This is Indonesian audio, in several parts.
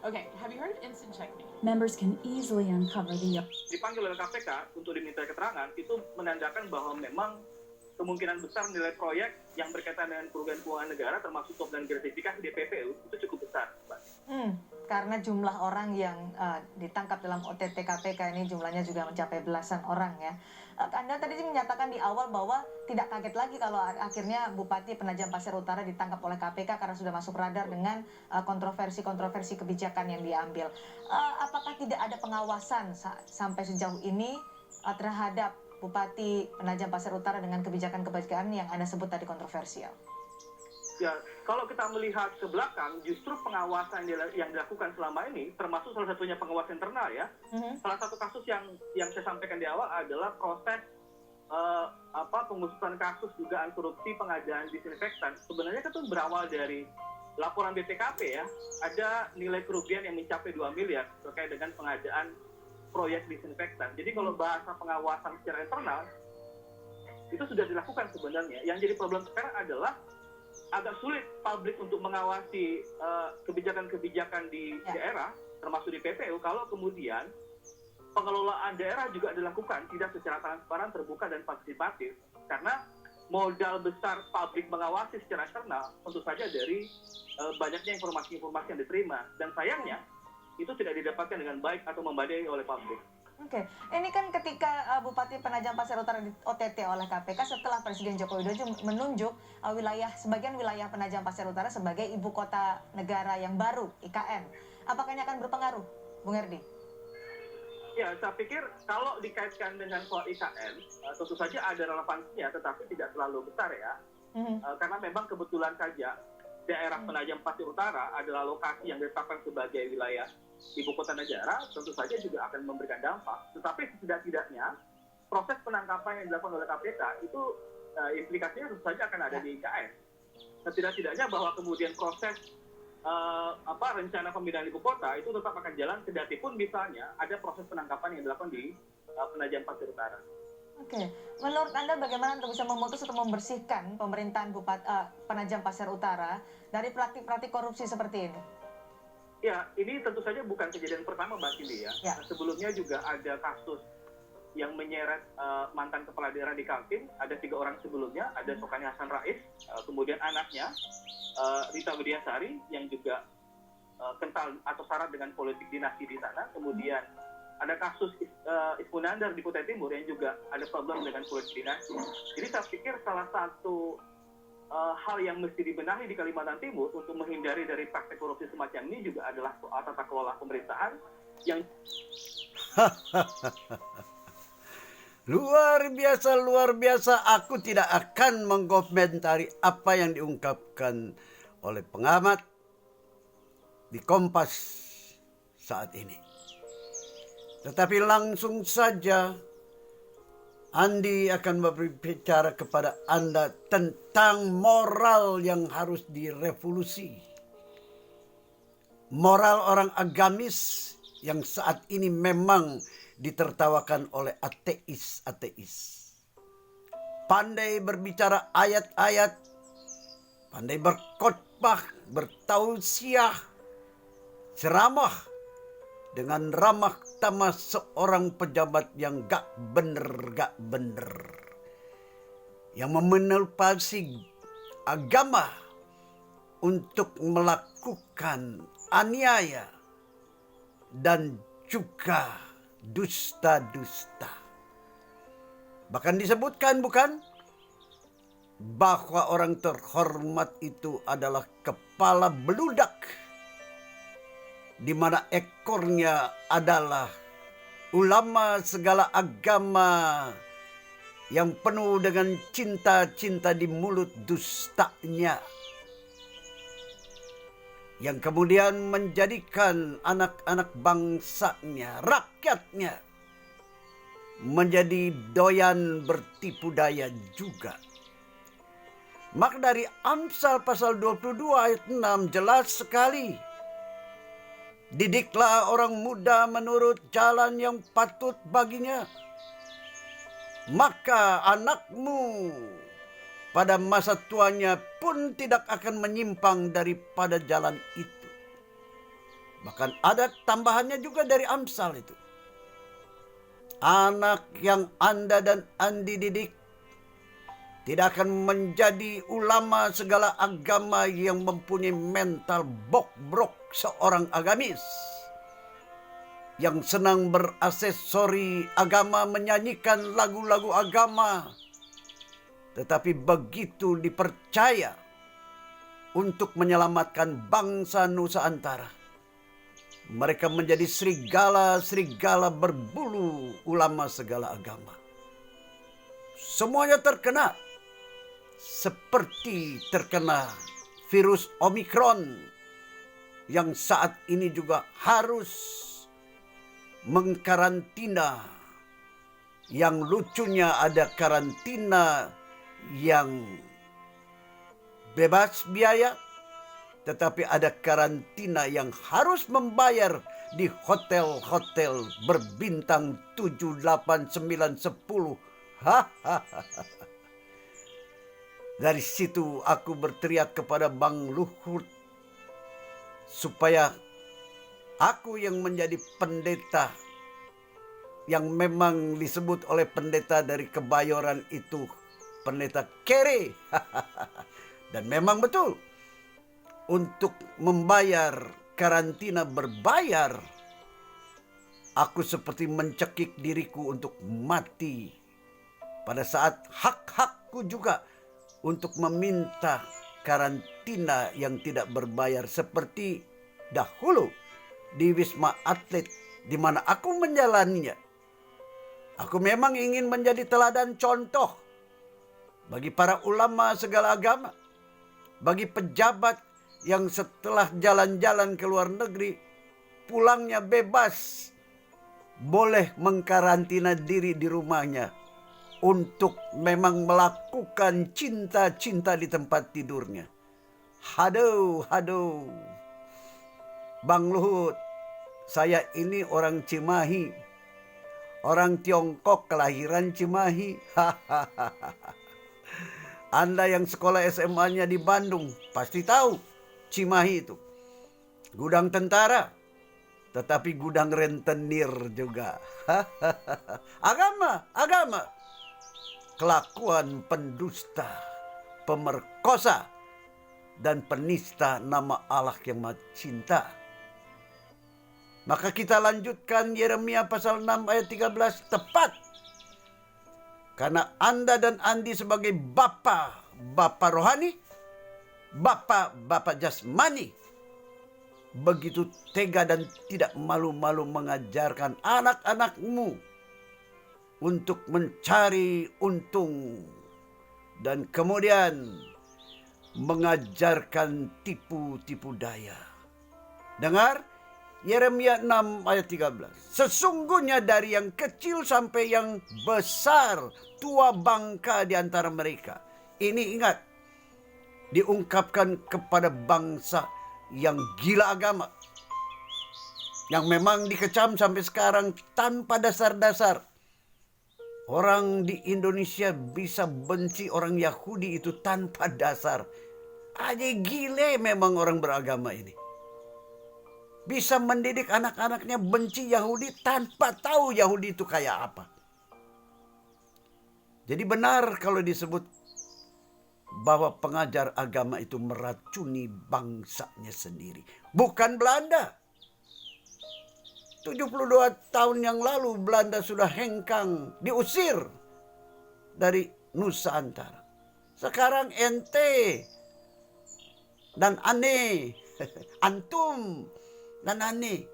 Okay, have you heard of instant checkmate? Members can easily uncover the Dipanggil oleh KPK untuk diminta keterangan itu menandakan bahwa memang kemungkinan besar nilai proyek yang berkaitan dengan kerugian keuangan negara termasuk suap dan gratifikasi DPPU itu cukup besar, Mbak. Karena jumlah orang yang ditangkap dalam OTT KPK ini jumlahnya juga mencapai belasan orang ya. Anda tadi menyatakan di awal bahwa tidak kaget lagi kalau akhirnya Bupati Penajam Pasir Utara ditangkap oleh KPK karena sudah masuk radar dengan kontroversi-kontroversi kebijakan yang diambil. Apakah tidak ada pengawasan sampai sejauh ini terhadap Bupati Penajam Pasir Utara dengan kebijakan-kebijakan yang Anda sebut tadi kontroversial? Ya, kalau kita melihat ke belakang, justru pengawasan yang dilakukan selama ini, termasuk salah satunya pengawasan internal ya. Salah satu kasus yang saya sampaikan di awal adalah proses pengusutan kasus dugaan korupsi pengadaan disinfektan. Sebenarnya itu berawal dari laporan BPKP ya. Ada nilai kerugian yang mencapai 2 miliar terkait dengan pengadaan proyek disinfektan. Jadi kalau bahasa pengawasan secara internal, itu sudah dilakukan sebenarnya. Yang jadi problem sekarang adalah agak sulit publik untuk mengawasi kebijakan-kebijakan di daerah, termasuk di PPU, kalau kemudian pengelolaan daerah juga dilakukan tidak secara transparan, terbuka, dan partisipatif. Karena modal besar publik mengawasi secara eksternal tentu saja dari banyaknya informasi-informasi yang diterima. Dan sayangnya, itu tidak didapatkan dengan baik atau memadai oleh publik. Oke, ini kan ketika Bupati Penajam Pasir Utara di OTT oleh KPK setelah Presiden Joko Widodo menunjuk sebagian wilayah Penajam Pasir Utara sebagai ibu kota negara yang baru (IKN). Apakah ini akan berpengaruh, Bung Herdi? Ya, saya pikir kalau dikaitkan dengan soal IKN, tentu saja ada relevansinya, tetapi tidak terlalu besar ya. Karena memang kebetulan saja daerah Penajam Pasir Utara adalah lokasi yang ditetapkan sebagai wilayah ibu kota negara, tentu saja juga akan memberikan dampak. Tetapi setidak-tidaknya proses penangkapan yang dilakukan oleh KPK itu implikasinya tentu saja akan ada di IKN. Setidak-tidaknya bahwa kemudian proses rencana pemindahan ibu kota itu tetap akan jalan, kendati pun misalnya ada proses penangkapan yang dilakukan di Penajam Pasir Utara. Oke, menurut Anda bagaimana untuk bisa memutus atau membersihkan pemerintahan Penajam Pasir Utara dari praktik-praktik korupsi seperti ini? Ya, ini tentu saja bukan kejadian pertama, Mbak Cindy ya. Sebelumnya juga ada kasus yang menyeret mantan kepala daerah di Kaltim, ada 3 orang sebelumnya, ada Sokani Hasan Rais, kemudian anaknya Rita Widiasari yang juga kental atau syarat dengan politik dinasti di sana, kemudian ada kasus Ismunandar di Kutai Timur yang juga ada problem dengan politik dinasti. Jadi saya pikir salah satu hal yang mesti dibenahi di Kalimantan Timur untuk menghindari dari praktek korupsi semacam ini juga adalah soal tata kelola pemerintahan yang luar biasa. Aku tidak akan mengkomentari apa yang diungkapkan oleh pengamat di Kompas saat ini. Tetapi langsung saja Andi akan berbicara kepada Anda tentang moral yang harus direvolusi. Moral orang agamis yang saat ini memang ditertawakan oleh ateis-ateis. Pandai berbicara ayat-ayat, pandai berkhotbah, bertausiah, ceramah dengan ramah tamah seorang pejabat yang gak bener. Yang memanipulasi agama untuk melakukan aniaya dan juga dusta-dusta. Bahkan disebutkan bukan? Bahwa orang terhormat itu adalah kepala beludak, di mana ekornya adalah ulama segala agama yang penuh dengan cinta-cinta di mulut dustanya, yang kemudian menjadikan anak-anak bangsanya, rakyatnya, menjadi doyan bertipu daya juga. Maka dari Amsal pasal 22 ayat 6 jelas sekali. Didiklah orang muda menurut jalan yang patut baginya, maka anakmu pada masa tuanya pun tidak akan menyimpang daripada jalan itu. Bahkan ada tambahannya juga dari Amsal itu. Anak yang Anda dan Andi didik tidak akan menjadi ulama segala agama yang mempunyai mental bok-brok seorang agamis. Yang senang beraksesori agama, menyanyikan lagu-lagu agama. Tetapi begitu dipercaya untuk menyelamatkan bangsa Nusantara, mereka menjadi serigala-serigala berbulu ulama segala agama. Semuanya terkena seperti terkena virus Omikron yang saat ini juga harus mengkarantina. Yang lucunya ada karantina yang bebas biaya, tetapi ada karantina yang harus membayar di hotel-hotel berbintang 7, 8, 9, 10. Dari situ aku berteriak kepada Bang Luhut supaya aku yang menjadi pendeta yang memang disebut oleh pendeta dari Kebayoran itu pendeta kere. Dan memang betul, untuk membayar karantina berbayar, aku seperti mencekik diriku untuk mati. Pada saat hak-hakku juga untuk meminta karantina yang tidak berbayar seperti dahulu di Wisma Atlet di mana aku menjalaninya. Aku memang ingin menjadi teladan contoh bagi para ulama segala agama, bagi pejabat yang setelah jalan-jalan ke luar negeri, pulangnya bebas, boleh mengkarantina diri di rumahnya untuk memang melakukan cinta-cinta di tempat tidurnya. Haduh. Bang Luhut, saya ini orang Cimahi, orang Tiongkok kelahiran Cimahi. Anda yang sekolah SMA-nya di Bandung pasti tahu Cimahi itu gudang tentara, tetapi gudang rentenir juga. Agama, kelakuan pendusta, pemerkosa, dan penista nama Allah yang Maha Cinta. Maka kita lanjutkan Yeremia pasal 6 ayat 13 tepat. Karena Anda dan Andi sebagai bapa rohani, bapa jasmani, begitu tega dan tidak malu-malu mengajarkan anak-anakmu untuk mencari untung dan kemudian mengajarkan tipu-tipu daya. Dengar Yeremia 6 ayat 13. Sesungguhnya dari yang kecil sampai yang besar, tua bangka di antara mereka. Ini ingat, diungkapkan kepada bangsa yang gila agama, yang memang dikecam sampai sekarang tanpa dasar-dasar. Orang di Indonesia bisa benci orang Yahudi itu tanpa dasar. Aja gile memang orang beragama ini. Bisa mendidik anak-anaknya benci Yahudi tanpa tahu Yahudi itu kayak apa. Jadi benar kalau disebut bahwa pengajar agama itu meracuni bangsanya sendiri. Bukan Belanda. 72 tahun yang lalu Belanda sudah hengkang, diusir dari Nusantara. Sekarang ente dan ane, antum dan ane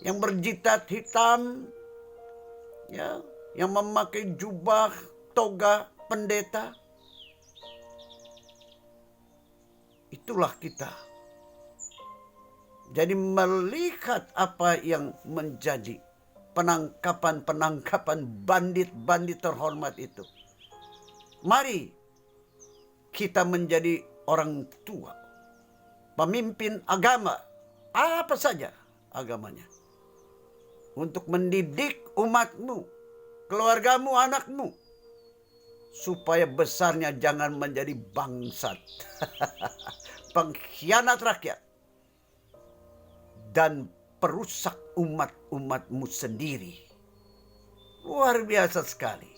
yang berjitat hitam, ya, yang memakai jubah toga pendeta, itulah kita. Jadi melihat apa yang menjadi penangkapan bandit-bandit terhormat itu. Mari kita menjadi orang tua, pemimpin agama, apa saja agamanya, untuk mendidik umatmu, keluargamu, anakmu, supaya besarnya jangan menjadi bangsat, pengkhianat rakyat, dan perusak umat-umatmu sendiri. Luar biasa sekali.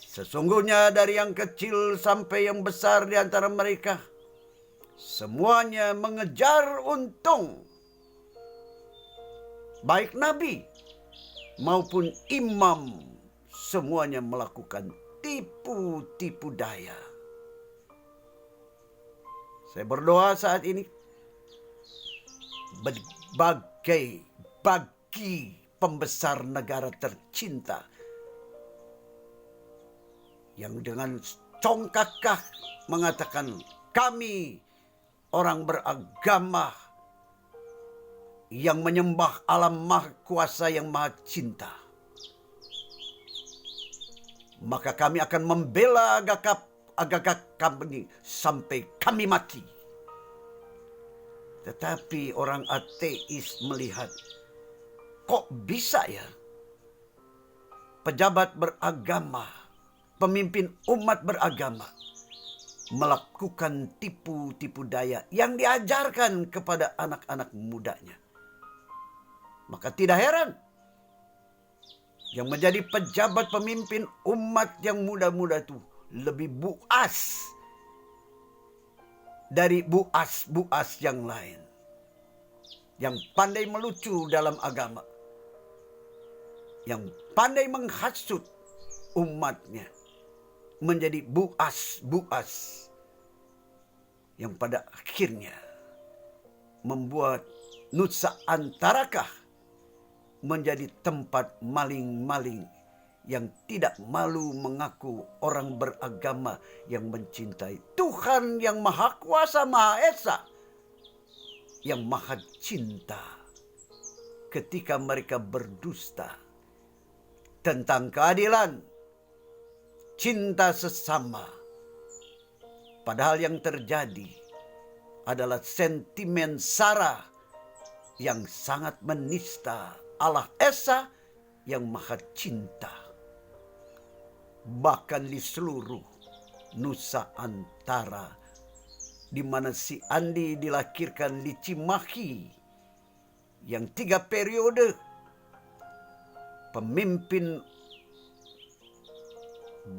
Sesungguhnya dari yang kecil sampai yang besar di antara mereka, semuanya mengejar untung. Baik nabi maupun imam, semuanya melakukan tipu-tipu daya. Saya berdoa saat ini bagi pembesar negara tercinta yang dengan congkakah mengatakan, kami orang beragama yang menyembah alam maha kuasa yang maha cinta, maka kami akan membela agak kami sampai kami mati. Tetapi orang ateis melihat, kok bisa ya pejabat beragama, pemimpin umat beragama melakukan tipu-tipu daya yang diajarkan kepada anak-anak mudanya. Maka tidak heran yang menjadi pejabat pemimpin umat yang muda-muda itu lebih buas dari buas-buas yang lain. Yang pandai melucu dalam agama. Yang pandai menghasut umatnya. Menjadi buas-buas. Yang pada akhirnya membuat Nusa Antarakah menjadi tempat maling-maling yang tidak malu mengaku orang beragama yang mencintai Tuhan yang Maha Kuasa Maha Esa, yang Maha Cinta, ketika mereka berdusta tentang keadilan, cinta sesama. Padahal yang terjadi adalah sentimen sara yang sangat menista Allah Esa yang Maha Cinta. Bahkan di seluruh Nusa Antara, di mana si Andi dilahirkan di Cimahi, yang 3 periode pemimpin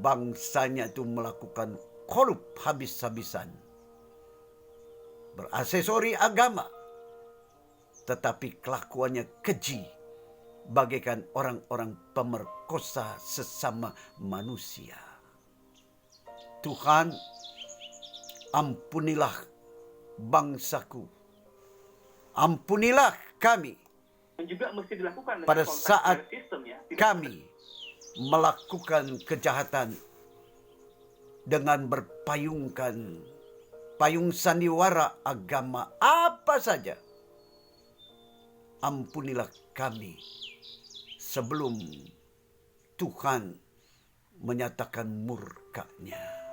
bangsanya itu melakukan korup habis-habisan, beraksesori agama, tetapi kelakuannya keji, bagaikan orang-orang pemerkosa sesama manusia. Tuhan, ampunilah bangsaku. Ampunilah kami. Dan juga mesti dilakukan dengan Pada kontrak saat sistem ya. kami melakukan kejahatan dengan berpayungkan payung sandiwara agama apa saja. Ampunilah kami sebelum Tuhan menyatakan murkanya.